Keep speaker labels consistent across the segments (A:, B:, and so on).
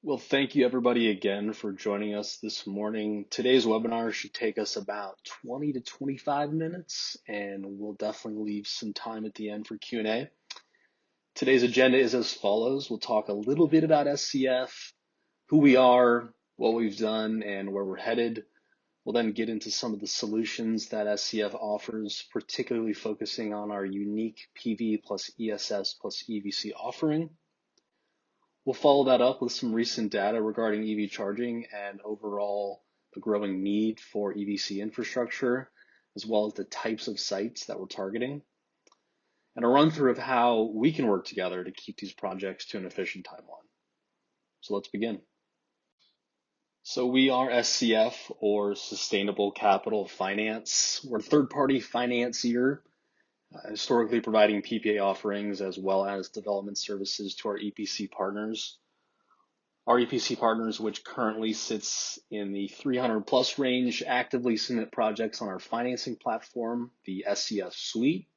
A: Well, thank you everybody again for joining us this morning. Today's webinar should take us about 20 to 25 minutes, and we'll definitely leave some time at the end for Q&A. Today's agenda is as follows. We'll talk a little bit about SCF, who we are, what we've done, and where we're headed. We'll then get into some of the solutions that SCF offers, particularly focusing on our unique PV plus ESS plus EVC offering. We'll follow that up with some recent data regarding EV charging and overall the growing need for EVC infrastructure, as well as the types of sites that we're targeting, and a run through of how we can work together to keep these projects to an efficient timeline. So let's begin. So we are SCF, or Sustainable Capital Finance. We're a third-party financier, historically providing PPA offerings as well as development services to our EPC partners. Our EPC partners, which currently sits in the 300 plus range, actively submit projects on our financing platform, the SCF suite.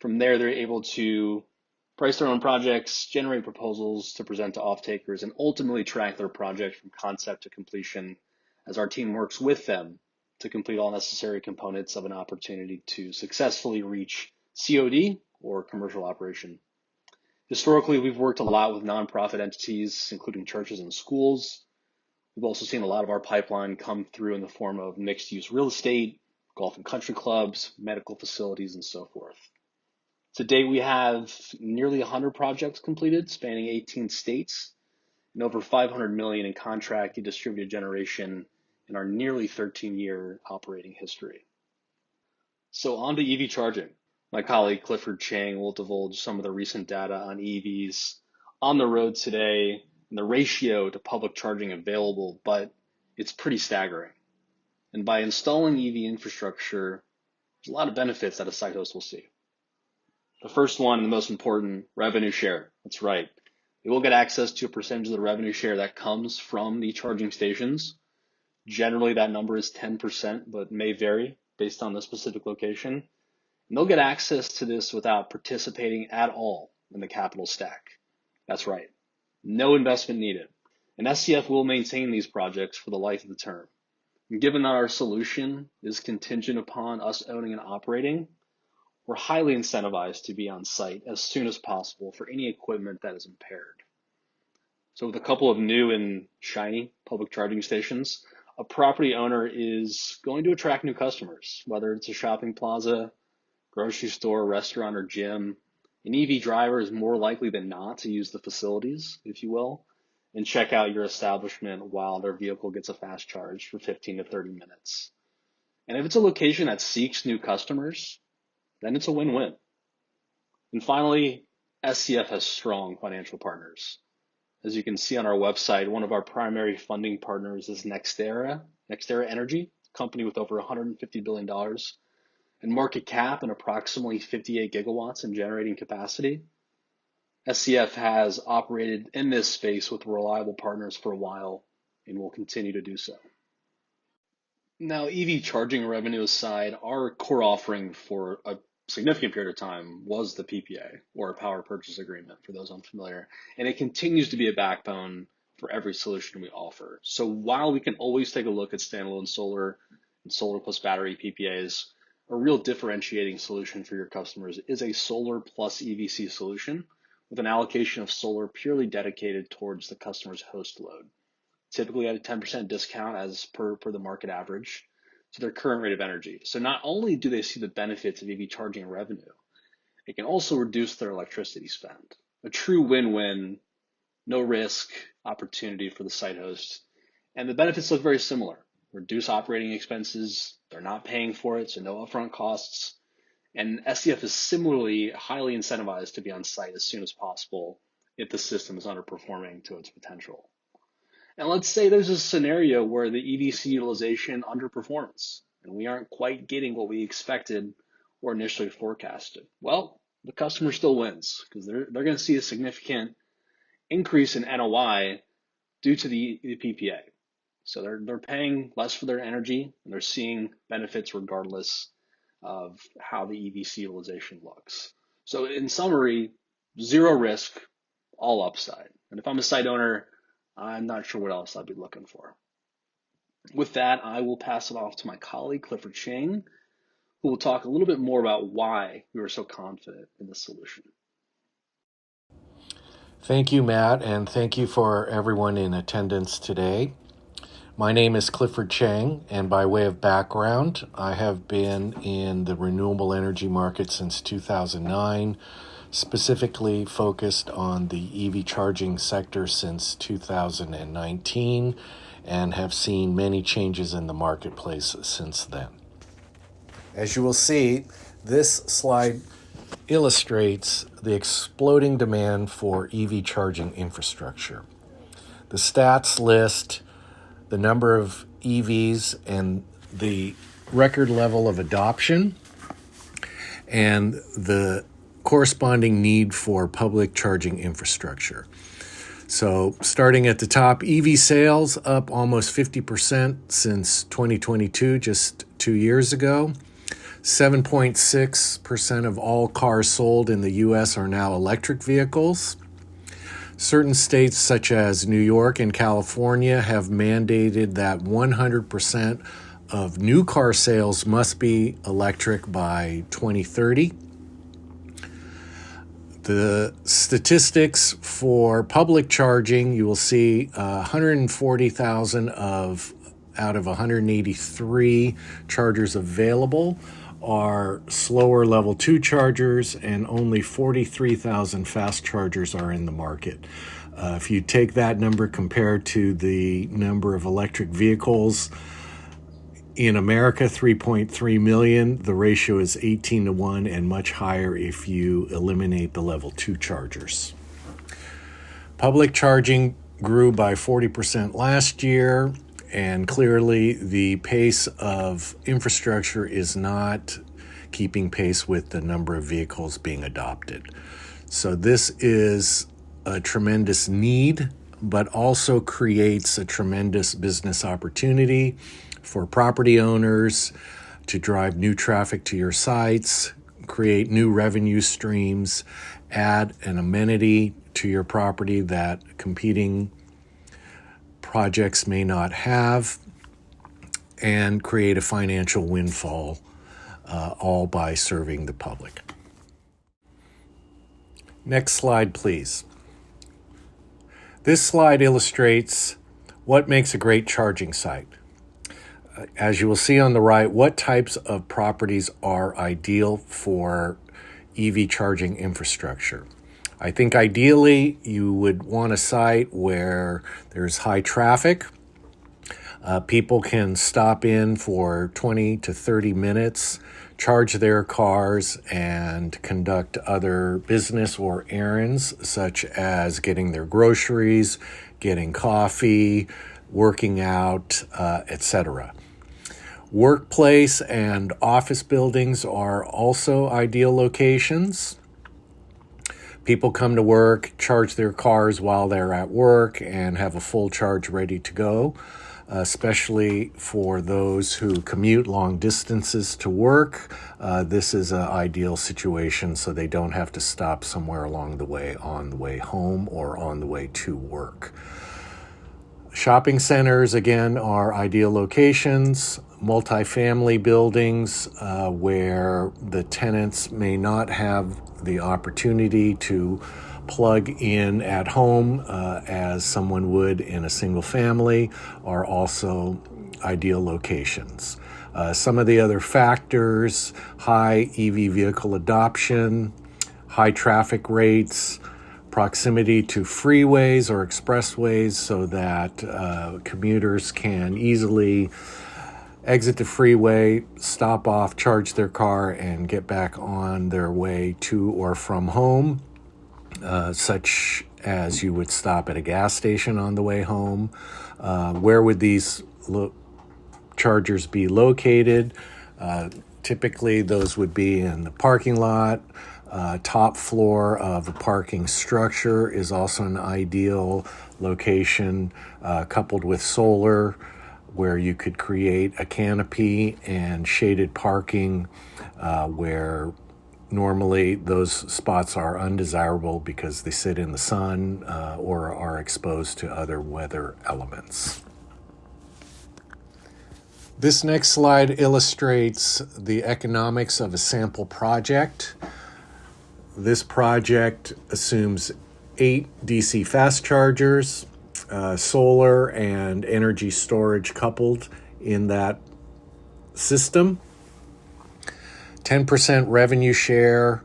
A: From there, they're able to price their own projects, generate proposals to present to off-takers, and ultimately track their project from concept to completion as our team works with them to complete all necessary components of an opportunity to successfully reach COD, or commercial operation. Historically, we've worked a lot with nonprofit entities, including churches and schools. We've also seen a lot of our pipeline come through in the form of mixed-use real estate, golf and country clubs, medical facilities, and so forth. To date, we have nearly 100 projects completed, spanning 18 states, and over 500 million in contracted distributed generation in our nearly 13-year operating history. So on to EV charging. My colleague Clifford Chang will divulge some of the recent data on EVs on the road today and the ratio to public charging available, but it's pretty staggering. And by installing EV infrastructure, there's a lot of benefits that a site host will see. The first one, and the most important, revenue share. That's right. They will get access to a percentage of the revenue share that comes from the charging stations. Generally, that number is 10%, but may vary based on the specific location. And they'll get access to this without participating at all in the capital stack. That's right. No investment needed. And SCF will maintain these projects for the life of the term. And given that our solution is contingent upon us owning and operating, we're highly incentivized to be on site as soon as possible for any equipment that is impaired. So with a couple of new and shiny public charging stations, a property owner is going to attract new customers, whether it's a shopping plaza, grocery store, restaurant, or gym. An EV driver is more likely than not to use the facilities, if you will, and check out your establishment while their vehicle gets a fast charge for 15 to 30 minutes. And if it's a location that seeks new customers, then it's a win-win. And finally, SCF has strong financial partners. As you can see on our website, one of our primary funding partners is NextEra Energy, a company with over $150 billion in market cap and approximately 58 gigawatts in generating capacity. SCF has operated in this space with reliable partners for a while and will continue to do so. Now, EV charging revenue aside, our core offering for a significant period of time was the PPA, or a power purchase agreement, for those unfamiliar, and it continues to be a backbone for every solution we offer. So while we can always take a look at standalone solar and solar plus battery PPAs, a real differentiating solution for your customers is a solar plus EVC solution with an allocation of solar purely dedicated towards the customer's host load, typically at a 10% discount as per the market average to their current rate of energy. So not only do they see the benefits of EV charging revenue, it can also reduce their electricity spend. A true win-win, no risk opportunity for the site host. And the benefits look very similar. Reduce operating expenses, they're not paying for it, so no upfront costs. And SCF is similarly highly incentivized to be on site as soon as possible if the system is underperforming to its potential. And let's say there's a scenario where the EVC utilization underperforms and we aren't quite getting what we expected or initially forecasted. Well, the customer still wins because they're going to see a significant increase in NOI due to the PPA. So they're paying less for their energy and they're seeing benefits regardless of how the EVC utilization looks. So in summary, zero risk, all upside. And if I'm a site owner, I'm not sure what else I'd be looking for. With that, I will pass it off to my colleague, Clifford Chang, who will talk a little bit more about why we were so confident in this solution.
B: Thank you, Matt, and thank you for everyone in attendance today. My name is Clifford Chang, and by way of background, I have been in the renewable energy market since 2009, specifically focused on the EV charging sector since 2019, and have seen many changes in the marketplace since then. As you will see, this slide illustrates the exploding demand for EV charging infrastructure. The stats list the number of EVs and the record level of adoption and the corresponding need for public charging infrastructure. So starting at the top, EV sales up almost 50% since 2022, just 2 years ago. 7.6% of all cars sold in the U.S. are now electric vehicles. Certain states such as New York and California have mandated that 100% of new car sales must be electric by 2030. The statistics for public charging, you will see 140,000 out of 183 chargers available are slower level 2 chargers, and only 43,000 fast chargers are in the market. If you take that number compared to the number of electric vehicles in America, 3.3 million, the ratio is 18-1 and much higher if you eliminate the level 2 chargers. Public charging grew by 40% last year, and clearly the pace of infrastructure is not keeping pace with the number of vehicles being adopted. So this is a tremendous need, but also creates a tremendous business opportunity for property owners to drive new traffic to your sites, create new revenue streams, add an amenity to your property that competing projects may not have, and create a financial windfall, all by serving the public. Next slide, please. This slide illustrates what makes a great charging site. As you will see on the right, what types of properties are ideal for EV charging infrastructure. I think ideally you would want a site where there's high traffic. People can stop in for 20 to 30 minutes, charge their cars, and conduct other business or errands, such as getting their groceries, getting coffee, working out, etc. Workplace and office buildings are also ideal locations. People come to work, charge their cars while they're at work, and have a full charge ready to go, especially for those who commute long distances to work. This is an ideal situation so they don't have to stop somewhere along the way, on the way home or on the way to work. Shopping centers, again, are ideal locations. Multifamily buildings where the tenants may not have the opportunity to plug in at home as someone would in a single family are also ideal locations. Some of the other factors: high EV vehicle adoption, high traffic rates, proximity to freeways or expressways so that commuters can easily exit the freeway, stop off, charge their car, and get back on their way to or from home, such as you would stop at a gas station on the way home. Where would these chargers be located? Typically, those would be in the parking lot. Top floor of a parking structure is also an ideal location, coupled with solar, where you could create a canopy and shaded parking where normally those spots are undesirable because they sit in the sun or are exposed to other weather elements. This next slide illustrates the economics of a sample project. This project assumes 8 DC fast chargers, solar and energy storage coupled in that system, 10% revenue share.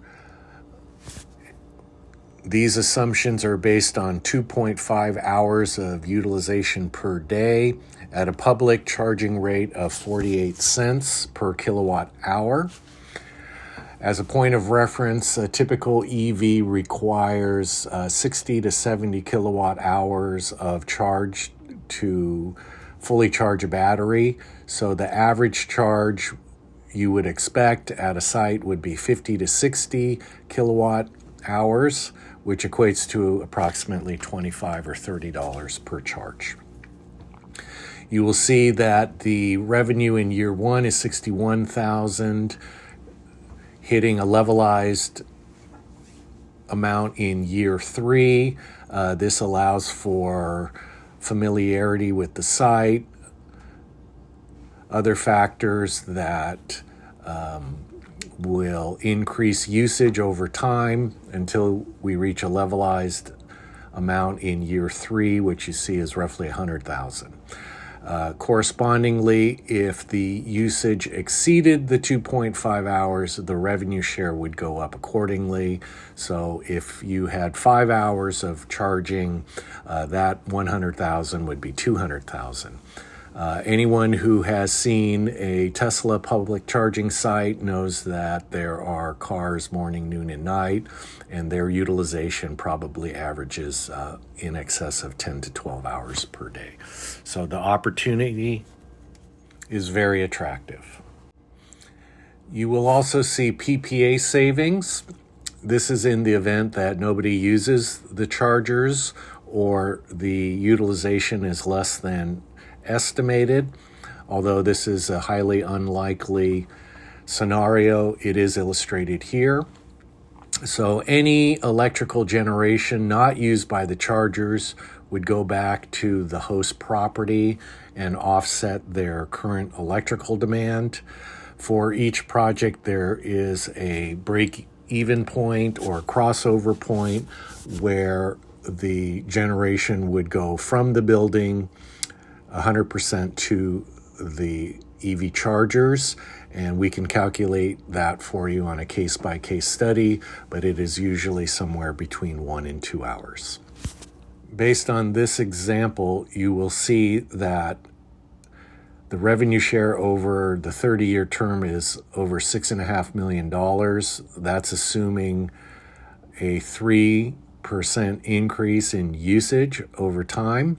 B: These assumptions are based on 2.5 hours of utilization per day at a public charging rate of 48 cents per kilowatt hour. As a point of reference, a typical EV requires 60 to 70 kilowatt hours of charge to fully charge a battery. So the average charge you would expect at a site would be 50 to 60 kilowatt hours, which equates to approximately $25 or $30 per charge. You will see that the revenue in year 1 is $61,000, hitting a levelized amount in year 3. This allows for familiarity with the site, other factors that will increase usage over time until we reach a levelized amount in year 3, which you see is roughly $100,000. Correspondingly, if the usage exceeded the 2.5 hours, the revenue share would go up accordingly. So if you had 5 hours of charging, that $100,000 would be $200,000. Anyone who has seen a Tesla public charging site knows that there are cars morning, noon, and night, and their utilization probably averages in excess of 10 to 12 hours per day. So the opportunity is very attractive. You will also see PPA savings. This is in the event that nobody uses the chargers or the utilization is less than estimated. Although this is a highly unlikely scenario, it is illustrated here. So any electrical generation not used by the chargers would go back to the host property and offset their current electrical demand. For each project, there is a break-even point or crossover point where the generation would go from the building 100% to the EV chargers, and we can calculate that for you on a case-by-case study, but it is usually somewhere between 1 and 2 hours. Based on this example, you will see that the revenue share over the 30-year term is over $6.5 million. That's assuming a 3% increase in usage over time,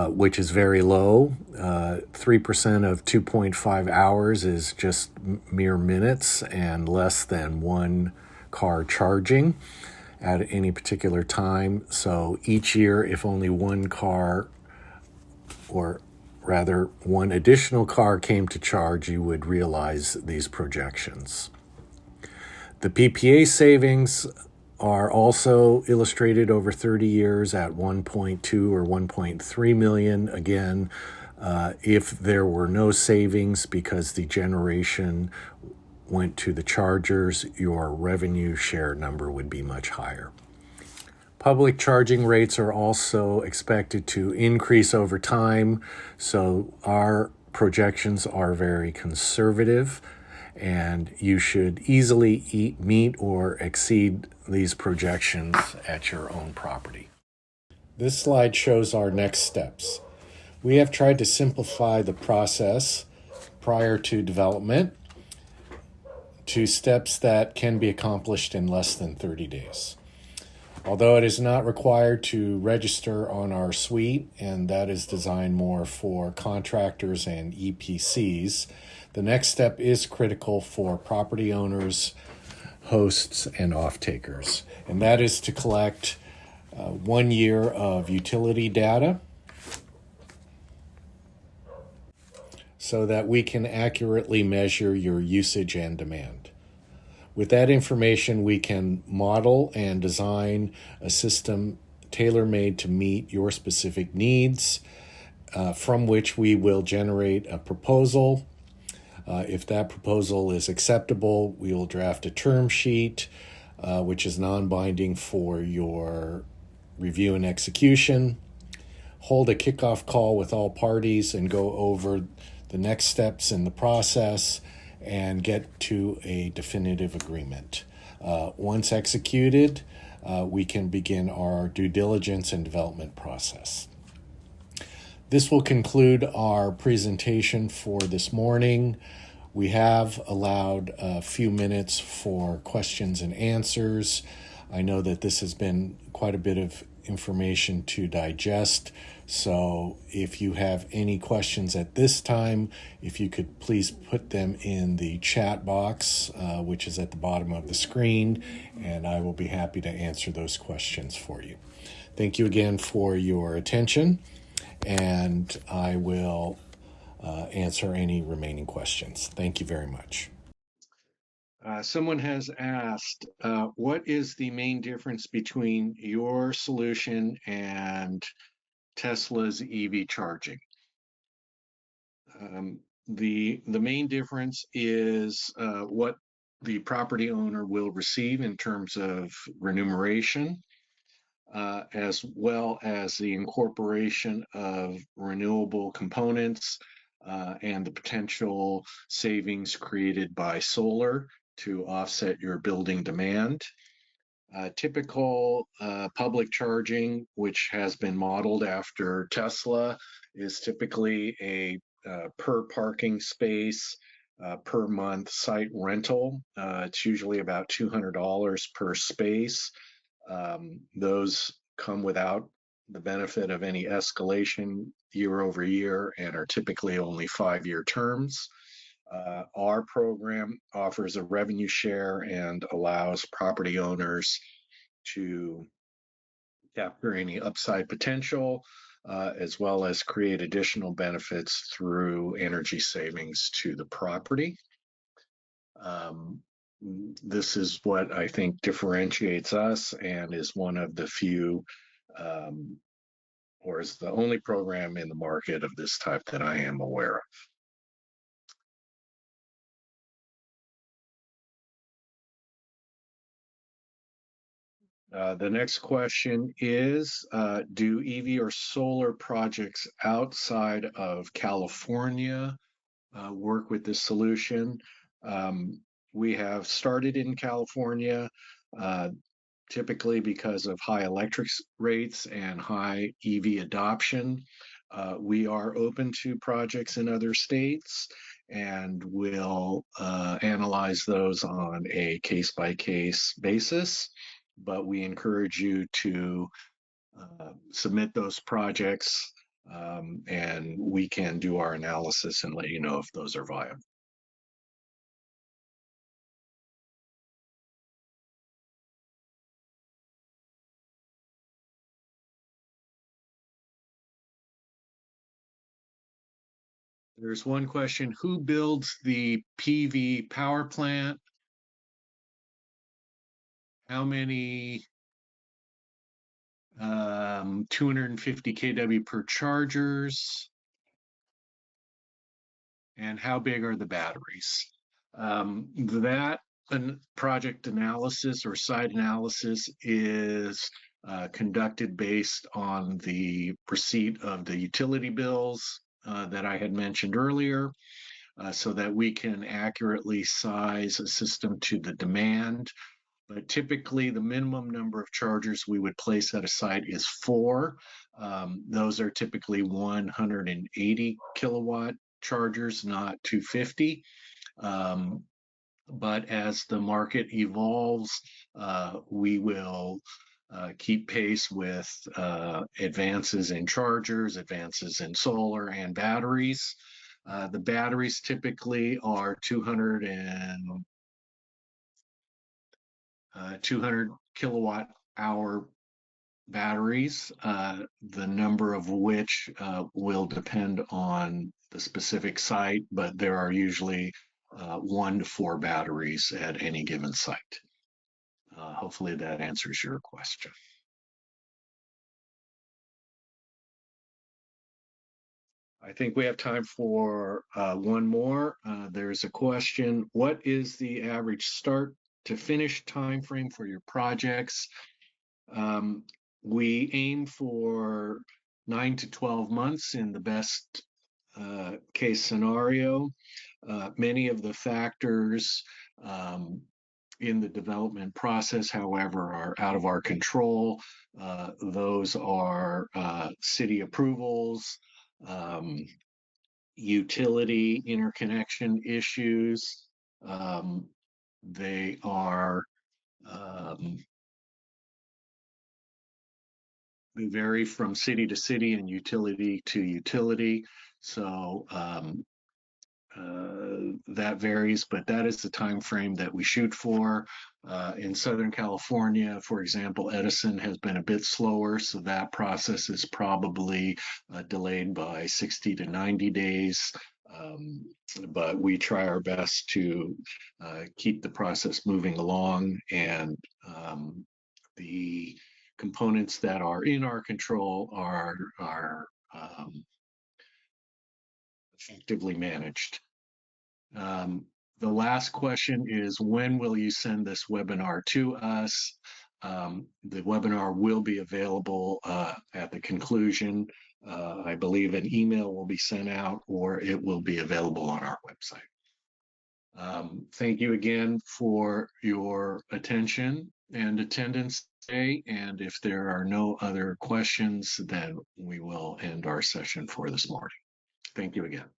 B: which is very low. 3% of 2.5 hours is just mere minutes and less than 1 car charging at any particular time. So each year, if only 1 car, or rather 1 additional car came to charge, you would realize these projections. The PPA savings are also illustrated over 30 years at 1.2 or 1.3 million. Again, if there were no savings because the generation went to the chargers, your revenue share number would be much higher. Public charging rates are also expected to increase over time, so our projections are very conservative, and you should easily meet or exceed these projections at your own property. This slide shows our next steps. We have tried to simplify the process prior to development to steps that can be accomplished in less than 30 days. Although it is not required to register on our suite, and that is designed more for contractors and EPCs, the next step is critical for property owners, hosts, and off-takers, and that is to collect 1 year of utility data so that we can accurately measure your usage and demand. With that information, we can model and design a system tailor made to meet your specific needs, from which we will generate a proposal. If that proposal is acceptable, we will draft a term sheet, which is non binding for your review and execution, hold a kickoff call with all parties, and go over the next steps in the process and get to a definitive agreement. Once executed, we can begin our due diligence and development process. This will conclude our presentation for this morning. We have allowed a few minutes for questions and answers. I know that this has been quite a bit of information to digest, so if you have any questions at this time, if you could please put them in the chat box, which is at the bottom of the screen, and I will be happy to answer those questions for you. Thank you again for your attention, and I will answer any remaining questions. Thank you very much. Someone has asked, what is the main difference between your solution and Tesla's EV charging? The main difference is what the property owner will receive in terms of remuneration, as well as the incorporation of renewable components and the potential savings created by solar to offset your building demand. Typical public charging, which has been modeled after Tesla, is typically a per parking space per month site rental. It's usually about $200 per space. Those come without the benefit of any escalation year over year and are typically only 5-year terms. Our program offers a revenue share and allows property owners to capture any upside potential, as well as create additional benefits through energy savings to the property. This is what I think differentiates us and is one of the few, or is the only program in the market of this type that I am aware of. The next question is, do EV or solar projects outside of California work with this solution? We have started in California, typically because of high electric rates and high EV adoption. We are open to projects in other states and will analyze those on a case-by-case basis, but we encourage you to submit those projects and we can do our analysis and let you know if those are viable. There's one question, who builds the PV power plant? How many 250 kW per chargers? And how big are the batteries? That project analysis or site analysis is conducted based on the receipt of the utility bills that I had mentioned earlier, so that we can accurately size a system to the demand. But typically, the minimum number of chargers we would place at a site is 4. Those are typically 180 kilowatt chargers, not 250. But as the market evolves, we will keep pace with advances in chargers, advances in solar and batteries. The batteries typically are 200 kilowatt hour batteries, the number of which will depend on the specific site, but there are usually 1 to 4 batteries at any given site. Hopefully that answers your question. I think we have time for one more. There's a question. What is the average start to finish time frame for your projects? We aim for 9 to 12 months in the best case scenario. Many of the factors in the development process, however, are out of our control. Those are city approvals, utility interconnection issues. They are they vary from city to city and utility to utility. So that varies, but that is the time frame that we shoot for. In Southern California, for example, Edison has been a bit slower, so that process is probably delayed by 60 to 90 days. But we try our best to keep the process moving along, and the components that are in our control are effectively managed. The last question is, when will you send this webinar to us? The webinar will be available at the conclusion. I believe an email will be sent out, or it will be available on our website. Thank you again for your attention and attendance today. And if there are no other questions, then we will end our session for this morning. Thank you again.